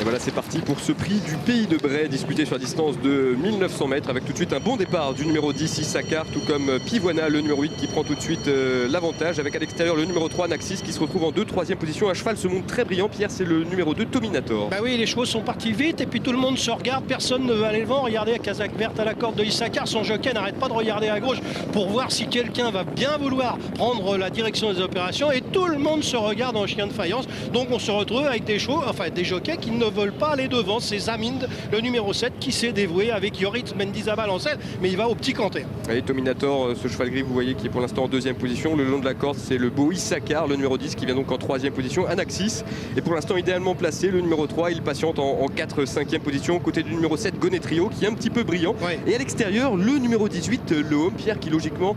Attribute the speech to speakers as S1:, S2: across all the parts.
S1: Voilà, c'est parti pour ce prix du Pays de Bray, disputé sur la distance de 1900 mètres, avec tout de suite un bon départ du numéro 10, Issachar, tout comme Pivoina, le numéro 8, qui prend tout de suite l'avantage, avec à l'extérieur le numéro 3, Naxis, qui se retrouve en 2-3e position. Un cheval se montre très brillant. Pierre, c'est le numéro 2, Dominator.
S2: Bah oui, les chevaux sont partis vite, et puis tout le monde se regarde, personne ne veut aller devant. Regardez la casaque verte à la corde de Issachar, son jockey n'arrête pas de regarder à gauche pour voir si quelqu'un va bien vouloir prendre la direction des opérations, et tout le monde se regarde en chien de faïence. Donc on se retrouve avec des chevaux, enfin des jockeys qui ne veulent pas aller devant. C'est Zamind, le numéro 7, qui s'est dévoué avec Yoritz Mendizabal en selle, mais il va au petit canter.
S1: Et Dominator, ce cheval gris, vous voyez, qui est pour l'instant en 2e position. Le long de la corde, c'est le beau Issachar, le numéro 10, qui vient donc en 3e position. Anaxis est pour l'instant idéalement placé. Le numéro 3, il patiente en 4-5e position, côté du numéro 7, Gonetrio, qui est un petit peu brillant.
S2: Ouais.
S1: Et à l'extérieur, le numéro 18, le Home, Pierre, qui logiquement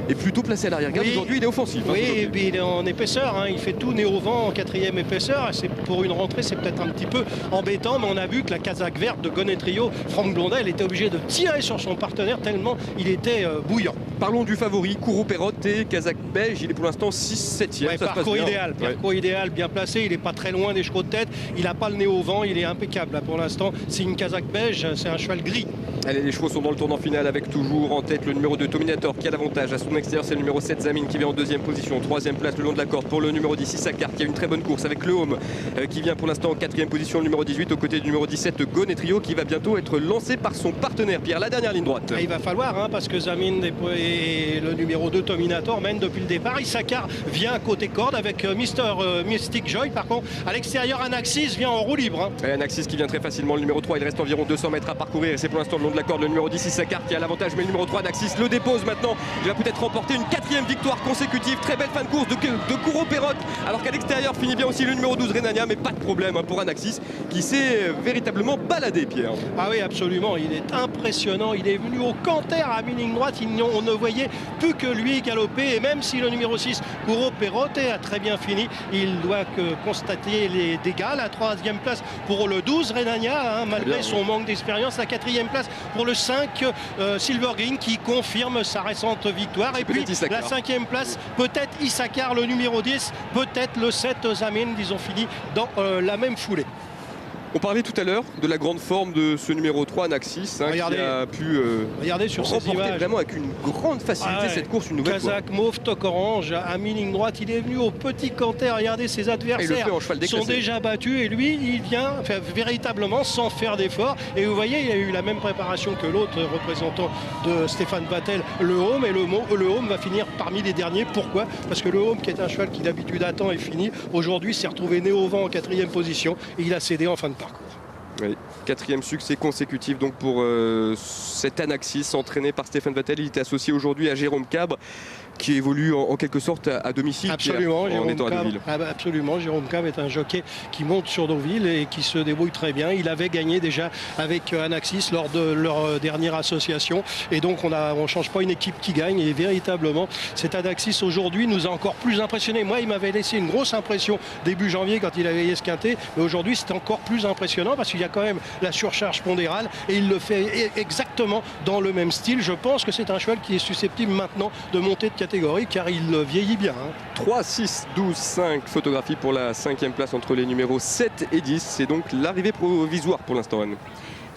S1: est plutôt placé à l'arrière-garde.
S2: Oui.
S1: Aujourd'hui, il est offensif.
S2: Oui, et puis il est en épaisseur, hein. Il fait tout nez au vent en 4e épaisseur. Pour une rentrée, c'est peut-être un petit peu embêtant, mais on a vu que la casaque verte de Gonetrio, Franck Blondel, était obligé de tirer sur son partenaire tellement il était bouillant.
S1: Parlons du favori, Kourou Perrotte et Kazakh Beige. Il est pour l'instant 6-7e.
S2: Ouais, parcours idéal, parcours idéal, bien placé. Il n'est pas très loin des chevaux de tête. Il n'a pas le nez au vent, il est impeccable. Là, pour l'instant, c'est une casaque beige, c'est un cheval gris.
S1: Allez, les chevaux sont dans le tournant final, avec toujours en tête le numéro 2, Dominator, qui a l'avantage. À son extérieur, c'est le numéro 7, Zamine, qui vient en 2e position. 3e place le long de la corde pour le numéro 10, Issachar, qui a une très bonne course, avec le Home, qui vient pour l'instant en 4e position. Le numéro 18 aux côtés du numéro 17, Gonetrio, qui va bientôt être lancé par son partenaire. Pierre, la dernière ligne droite.
S2: Et il va falloir, hein, parce que Zamine et le numéro 2, Dominator, mènent depuis le départ. Issachar vient côté corde avec Mystic Joy. Par contre, à l'extérieur, Anaxis vient en roue libre. Hein.
S1: Et Anaxis qui vient très facilement. Le numéro 3, il reste environ 200 mètres à parcourir. Et c'est pour l'instant le long de la corde le numéro 10, Issachar, qui a l'avantage. Mais le numéro 3, Anaxis, le dépose maintenant. Il va peut-être remporter une 4e victoire consécutive. Très belle fin de course de Kourou Perrotte. Alors qu'à l'extérieur finit bien aussi le numéro 12, Renania. Mais pas de problème, hein, pour Anaxis, qui s'est véritablement baladé, Pierre.
S2: Ah oui, absolument. Il est impressionnant. Il est venu au canter à mi-ligne droite. On ne voyait plus que lui galoper. Et même si le numéro 6, Kourou Perrotte, a très bien fini, il doit constater les dégâts. La 3e place pour le 12, Renania, hein, malgré son manque d'expérience. La 4e place pour le 5, Silver Green, qui confirme sa récente victoire. Et puis la 5e place, peut-être Issachar, le numéro 10, peut-être le 7, Zamine. Ils ont fini dans la même foulée.
S1: On parlait tout à l'heure de la grande forme de ce numéro 3, Naxis, hein, qui a pu
S2: regardez sur ces
S1: remporter
S2: images
S1: vraiment avec une grande facilité cette course une nouvelle fois.
S2: Kazakh mauve, toque orange, à mi-ligne droite. Il est venu au petit canter. Regardez, ses adversaires sont déjà battus, et lui, il vient véritablement sans faire d'effort. Et vous voyez, il a eu la même préparation que l'autre représentant de Stéphane Vattel, le Home. Et le Home va finir parmi les derniers. Pourquoi? Parce que le Home, qui est un cheval qui d'habitude attend et finit, aujourd'hui s'est retrouvé nez au vent en 4e position, et il a cédé en fin de parcours.
S1: Oui, 4e succès consécutif donc pour cet Anaxis, entraîné par Stéphane Vattel. Il était associé aujourd'hui à Jérôme Cabre, qui évolue en quelque sorte à domicile.
S2: Absolument,
S1: Pierre, en étant à Deauville.
S2: Absolument, Jérôme Cabre est un jockey qui monte sur Deauville et qui se débrouille très bien. Il avait gagné déjà avec Anaxis lors de leur dernière association, et donc on ne change pas une équipe qui gagne. Et véritablement, cet Anaxis aujourd'hui nous a encore plus impressionné. Moi, il m'avait laissé une grosse impression début janvier quand il avait esquinté, mais aujourd'hui c'est encore plus impressionnant parce qu'il y a quand même la surcharge pondérale, et il le fait exactement dans le même style. Je pense que c'est un cheval qui est susceptible maintenant de monter de catégorie, car il vieillit bien.
S1: 3, 6, 12, 5 photographies pour la 5e place entre les numéros 7 et 10. C'est donc l'arrivée provisoire pour l'instant, Anne.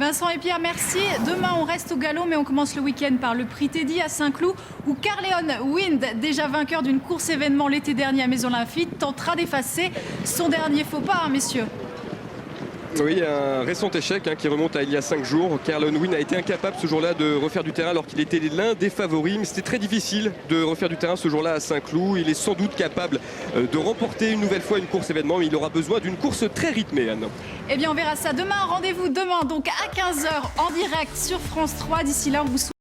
S3: Vincent et Pierre, merci. Demain, on reste au galop, mais on commence le week-end par le prix Teddy à Saint-Cloud, où Carleon Wind, déjà vainqueur d'une course événement l'été dernier à Maison Lafitte, tentera d'effacer son dernier faux pas, hein, messieurs.
S1: Oui, un récent échec qui remonte à il y a 5 jours. Carleon Wind a été incapable ce jour-là de refaire du terrain alors qu'il était l'un des favoris. Mais c'était très difficile de refaire du terrain ce jour-là à Saint-Cloud. Il est sans doute capable de remporter une nouvelle fois une course événement, mais il aura besoin d'une course très rythmée, Anne.
S3: Eh bien, on verra ça demain. Rendez-vous demain, donc à 15h en direct sur France 3. D'ici là, on vous souhaite